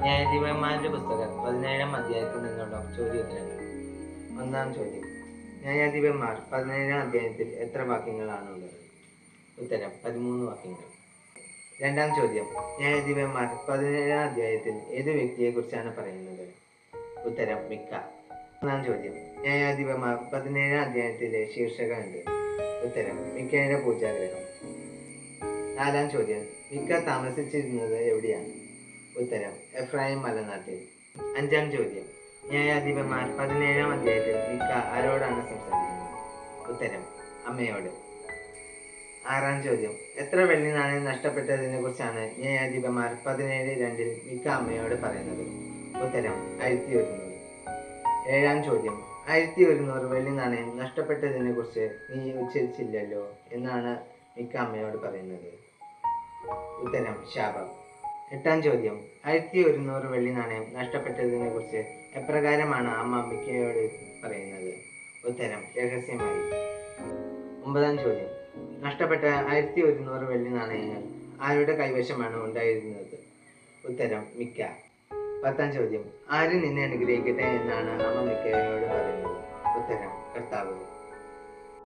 ന്യായാധിപന്മാരുടെ പുസ്തകം 17-ാം അധ്യായത്തിൽ നിന്നുള്ള ചോദ്യോത്തരങ്ങൾ. ഒന്നാം ചോദ്യം: ന്യായാധിപന്മാർ 17-ാം അധ്യായത്തിൽ എത്ര വാക്യങ്ങളാണുള്ളത്? ഉത്തരം: 13 വാക്യങ്ങൾ. രണ്ടാം ചോദ്യം: ന്യായാധിപന്മാർ 17-ാം അധ്യായത്തിൽ ഏത് വ്യക്തിയെക്കുറിച്ചാണ് പറയുന്നത്? ഉത്തരം: മിക്ക. മൂന്നാം ചോദ്യം: ന്യായാധിപന്മാർ 17-ാം അധ്യായത്തിലെ ശീർഷകം എന്ത്? ഉത്തരം: മിക്കയുടെ പൂജാഗ്രഹം. നാലാം ചോദ്യം: മിക്ക താമസിച്ചിരുന്നത് എവിടെയാണ്? ഉത്തരം: എഫ്രായിം മലനാട്ടിൽ. അഞ്ചാം ചോദ്യം: ന്യായാധിപന്മാർ 17-ാം അധ്യായത്തിൽ മിക്ക ആരോടാണ് സംസാരിക്കുന്നത്? ഉത്തരം: അമ്മയോട്. ആറാം ചോദ്യം: എത്ര വെള്ളി നാണയം നഷ്ടപ്പെട്ടതിനെ കുറിച്ചാണ് ന്യായാധിപന്മാർ 17:2 മിക്ക അമ്മയോട് പറയുന്നത്? ഉത്തരം: 1100. ഏഴാം ചോദ്യം: 1100 വെള്ളി നാണയം നഷ്ടപ്പെട്ടതിനെ കുറിച്ച് നീ ഉച്ചരിച്ചില്ലല്ലോ എന്നാണ് മിക്ക അമ്മയോട് പറയുന്നത്? ഉത്തരം: ശാപം. എട്ടാം ചോദ്യം: 1100 വെള്ളി നാണയം നഷ്ടപ്പെട്ടതിനെ കുറിച്ച് എപ്രകാരമാണ് അമ്മ മിക്കയോട് പറയുന്നത്? ഉത്തരം: രഹസ്യമായി. ഒമ്പതാം ചോദ്യം: നഷ്ടപ്പെട്ട 1100 വെള്ളി നാണയങ്ങൾ ആരുടെ കൈവശമാണ് ഉണ്ടായിരുന്നത്? ഉത്തരം: മിക്ക. പത്താം ചോദ്യം: ആര് നിന്നെ അനുഗ്രഹിക്കട്ടെ എന്നാണ് അമ്മ മിക്കയോട് പറയുന്നത്? ഉത്തരം: കർത്താവ്.